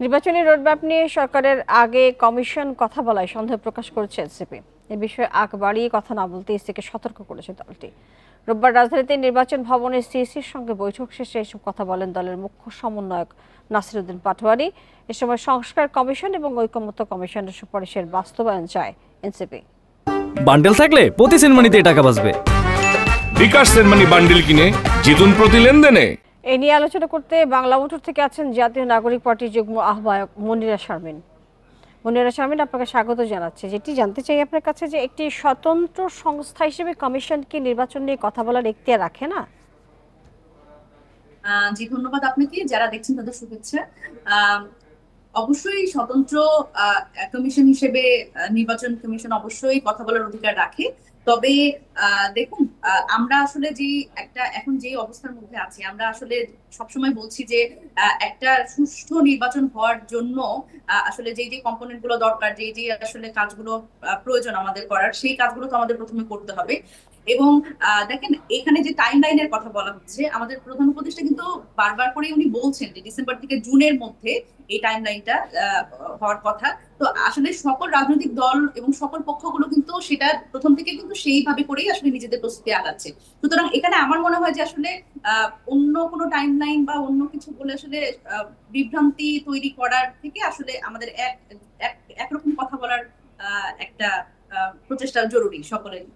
নির্বাচনী রোডম্যাপ নিয়ে সরকারের আগে কমিশন কথা বলায় সন্দেহ প্রকাশ করেছে এনসিপি। এ বিষয়ে আগ বাড়িয়ে কথা না বলতে ইসিকে সতর্ক করেছে দলটি। রোববার রাজধানীতে নির্বাচন ভবনে সিইসির সঙ্গে বৈঠক শেষে এসব কথা বলেন দলের মুখ্য সমন্বয়ক নাসিরুদ্দিন পাটোয়ারি। এ সময় সংস্কার কমিশন এবং ঐকমত্য কমিশনের সুপারিশের বাস্তবায়ন চায় এনসিপি। বান্ডেল থাকলে প্রতি সেনমানিতে টাকা বাঁচবে। বিকাশ সেনমানি বান্ডেল কিনে জিতুন প্রতি লেনদেনে। এ নিয়ে আলোচনা করতে বাংলা মোটর থেকে আছেন জাতীয় নাগরিক পার্টির যুগ্ম আহ্বায়ক মনিরা শারমিন। মনিরা শারমিন, আপনাকে স্বাগত জানাচ্ছি। যেটি জানতে চাই আপনার কাছে, যে একটি স্বতন্ত্র সংস্থা হিসেবে কমিশন কি নির্বাচন নিয়ে কথা বলার এখতিয়ার রাখে না? জি, ধন্যবাদ আপনাকে। যারা দেখছেন তাদের শুভেচ্ছা। অবশ্যই স্বতন্ত্র কমিশন হিসেবে নির্বাচন কমিশন অবশ্যই কথা বলার অধিকার রাখে। তবে দেখুন, আমরা আসলে যে এখন যে অবস্থার মধ্যে আছি, আমরা আসলে সবসময় বলছি যে একটা সুষ্ঠু নির্বাচন হওয়ার জন্য আসলে যে যে কম্পোনেন্ট গুলো দরকার, যে যে আসলে কাজগুলো প্রয়োজন আমাদের করার, সেই কাজগুলো তো আমাদের প্রথমে করতে হবে। এবং দেখেন, এখানে যে টাইম লাইনের কথা বলা হচ্ছে, আমাদের প্রধান উপদেষ্টা কিন্তু বারবার করে উনি বলছেন যে ডিসেম্বর থেকে জুনের মধ্যে এই টাইম লাইনটা হওয়ার কথা। তো আসলে সকল রাজনৈতিক দল এবং সকল পক্ষগুলো কিন্তু সেটা প্রথম থেকে কিন্তু সেইভাবে করেই আসলে নিজেদের প্রস্তুতি আগাচ্ছে। সুতরাং এখানে আমার মনে হয় যে আসলে অন্য কোনো টাইম লাইন বা অন্য কিছু বলে আসলে বিভ্রান্তি তৈরি করার থেকে আসলে আমাদের একরকম কথা বলার একটা প্রচেষ্টা জরুরি সকলের।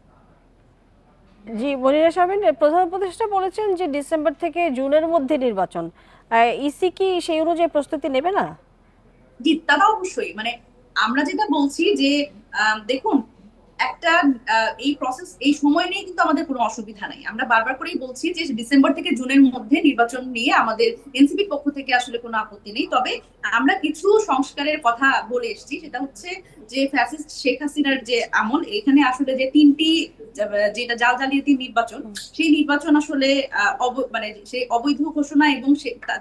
জি, মনিরা শারমিন, প্রধান উপদেষ্টা বলেছেন যে ডিসেম্বর থেকে জুনের মধ্যে নির্বাচন। ইসি কি সেই অনুযায়ী প্রস্তুতি নেবে না? জি, তা অবশ্যই। মানে আমরা যেটা বলছি যে দেখুন, একটা এই প্রসেস, এই সময় নিয়ে কিন্তু আমাদের কোনো অসুবিধা নাই। আমরা বারবার করেই বলছি যে ডিসেম্বর থেকে জুনের মধ্যে নির্বাচন নিয়ে আমাদের এনসিপির পক্ষ থেকে আসলে কোনো আপত্তি নেই। তবে আমরা কিছু সংস্কারের কথা বলে এসেছি। সেটা হচ্ছে যে ফ্যাসিস্ট শেখ হাসিনার যে আমল, এখানে আসলে যে তিনটি যেটা জাল জালিয়াতি নির্বাচন, সেই নির্বাচন আসলে মানে সেই অবৈধ ঘোষণা এবং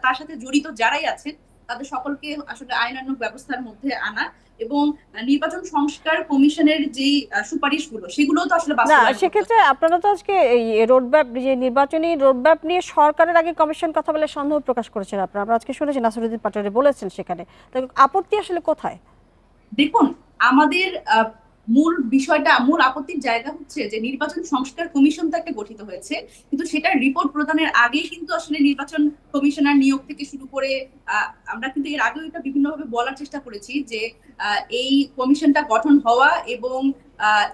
তার সাথে জড়িত যারাই আছেন তাদের সকলকে আসলে আইনানুগ ব্যবস্থার মধ্যে আনা এবং নির্বাচন সংস্কার কমিশনের যে সুপারিশগুলো, সেগুলো তো আসলে বাস্তবায়ন। সেক্ষেত্রে আপনারা তো আজকে এই রোডম্যাপ, যে নির্বাচনী রোডম্যাপ নিয়ে সরকারের আগে কমিশন কথা বলে সন্দেহ প্রকাশ করেছেন আপনারা। আমরা আজকে শুনেছি নাসিরুদ্দিন পাটোয়ারি বলেছেন সেখানে। তো আপত্তি আসলে কোথায়? দেখুন, আমাদের মূল বিষয়টা, মূল আপত্তির জায়গা হচ্ছে যে নির্বাচন সংস্কার কমিশন তো একটা গঠিত হয়েছে, কিন্তু সেটার রিপোর্ট প্রদানের আগেই কিন্তু আসলে নির্বাচন কমিশনার নিয়োগ থেকে শুরু করে আমরা কিন্তু এর আগেও এটা বিভিন্নভাবে বলার চেষ্টা করেছি যে এই কমিশনটা গঠন হওয়া এবং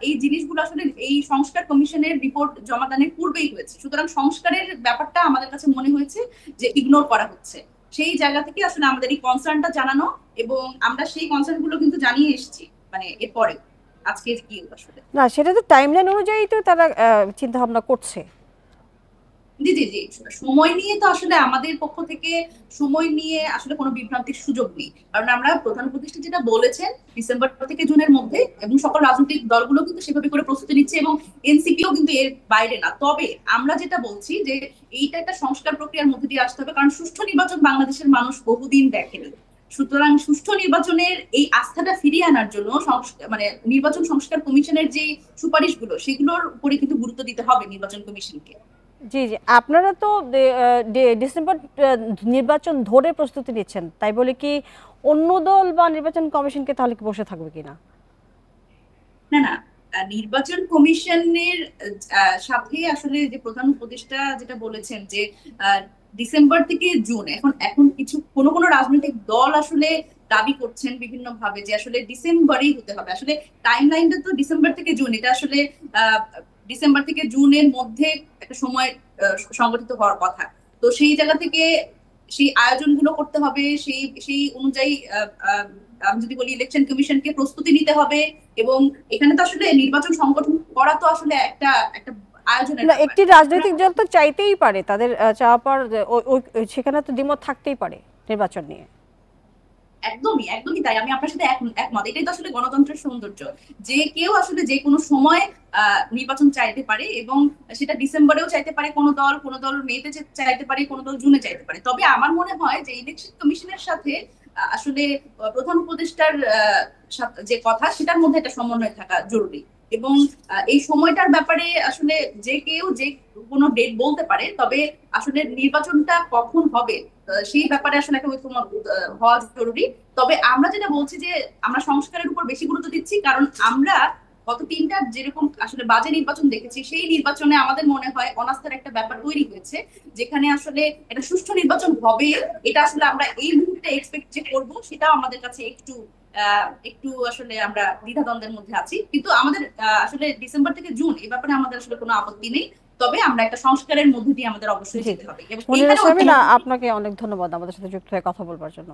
এই জিনিসগুলো আসলে এই সংস্কার কমিশনের রিপোর্ট জমাদানের পূর্বেই হয়েছে। সুতরাং সংস্কারের ব্যাপারটা আমাদের কাছে মনে হয়েছে যে ইগনোর করা হচ্ছে। সেই জায়গা থেকে আসলে আমাদের এই কনসার্নটা জানানো, এবং আমরা সেই কনসার্ন গুলো কিন্তু জানিয়ে এসেছি মানে এরপরে আজকে কি আসলে। না, সেটা তো টাইমলাইন অনুযায়ী তো তারা চিন্তা ভাবনা করছে। জি জি জি, সময় নিয়ে তো আসলে আমাদের পক্ষ থেকে সময় নিয়ে আসলে কোনো বিভ্রান্তির সুযোগ নেই। কারণ আমরা প্রধান উপদেষ্টা যেটা বলেছেন ডিসেম্বর থেকে জুনের মধ্যে, এবং সকল রাজনৈতিক দলগুলো কিন্তু সেভাবে করে প্রস্তুতি নিচ্ছে এবং এনসিপিও কিন্তু এর বাইরে না। তবে আমরা যেটা বলছি যে এইটা একটা সংস্কার প্রক্রিয়ার মধ্যে দিয়ে আসতে হবে, কারণ সুষ্ঠু নির্বাচন বাংলাদেশের মানুষ বহুদিন দেখেনি। সুতরাং সুষ্ঠু নির্বাচনের এই আস্থাটা ফিরিয়ে আনার জন্য মানে নির্বাচন সংস্কার কমিশনের যে সুপারিশগুলো, সেগুলোর উপরে কিন্তু গুরুত্ব দিতে হবে নির্বাচন কমিশনকে। জি জি, আপনারা তো ডিসেম্বর নির্বাচন ধরে প্রস্তুতি নিচ্ছেন, তাই বলে কি অন্য দল বা নির্বাচন কমিশনকে তাহলে কি বসে থাকবে কিনা? না না, নির্বাচন কমিশনের সাথে আসলে যে প্রধান উপদেষ্টা যেটা বলেছেন যে ডিসেম্বর থেকে জুন, এখন এখন কোনো রাজনৈতিক দল আসলে দাবি করছেন বিভিন্ন ভাবে যে আসলে ডিসেম্বরেই হতে হবে। আসলে টাইম লাইনটা তো ডিসেম্বর থেকে জুন, এটা আসলে ডিসেম্বর থেকে জুনের মধ্যে একটা সময় সংগঠিত হওয়ার কথা। তো সেই জায়গা থেকে সেই আয়োজনগুলো করতে হবে, সেই সেই অনুযায়ী আমি যদি বলি ইলেকশন কমিশনকে প্রস্তুতি নিতে হবে। এবং এখানে তো আসলে নির্বাচন সংগঠন করা তো আসলে একটা একটা আয়োজনের না, একটি রাজনৈতিক দল তো চাইতেই পারে, তাদের চাওয়া পাওয়ার সেখানে তো দ্বিমত থাকতেই পারে নির্বাচন নিয়ে। একদমই একদমই তাই, আমি আপনার সাথে একমত। এটাই তো আসলে গণতন্ত্রের সৌন্দর্য, যে কেউ আসলে যে কোনো সময় নির্বাচন চাইতে পারে, এবং সেটা ডিসেম্বরেও চাইতে পারে কোনো দল মেতে চাইতে পারে, কোনো দল জুনে চাইতে পারে। তবে আমার মনে হয় যে ইলেকশন কমিশনের সাথে আসলে প্রধান উপদেষ্টার যে কথা, সেটার মধ্যে একটা সমন্বয় থাকা জরুরি। এবং এই সময়টার ব্যাপারে আসলে যে কেউ যে কোনো ডেট বলতে পারে, তবে আসলে নির্বাচনটা কখন হবে সেই ব্যাপারে আসলে একটা ঐকমত্য হওয়া জরুরি। তবে আমরা যেটা বলছি যে আমরা সংস্কারের উপর বেশি গুরুত্ব দিচ্ছি, কারণ আমরা গত তিনটা যেরকম আসলে বাজে নির্বাচন দেখেছি, সেই নির্বাচনে আমাদের মনে হয় অনাস্থার একটা ব্যাপার তৈরি হয়েছে, যেখানে আসলে একটা সুষ্ঠু নির্বাচন হবে এটা আসলে আমরা এই মুহূর্তে এক্সপেক্ট যে করবো, সেটাও আমাদের কাছে একটু একটু আসলে আমরা দ্বিধাদ্বন্দ্বের মধ্যে আছি। কিন্তু আমাদের আসলে ডিসেম্বর থেকে জুন এই ব্যাপারে আমাদের আসলে কোনো আপত্তি নেই, তবে আমরা একটা সংস্কারের মধ্যে দিয়ে আমাদের অবশ্যই জি, যেতে হবে এবং মনিরা এখানে শারমিন, আপনাকে অনেক ধন্যবাদ আমাদের সাথে যুক্ত হয়ে কথা বলবার জন্য।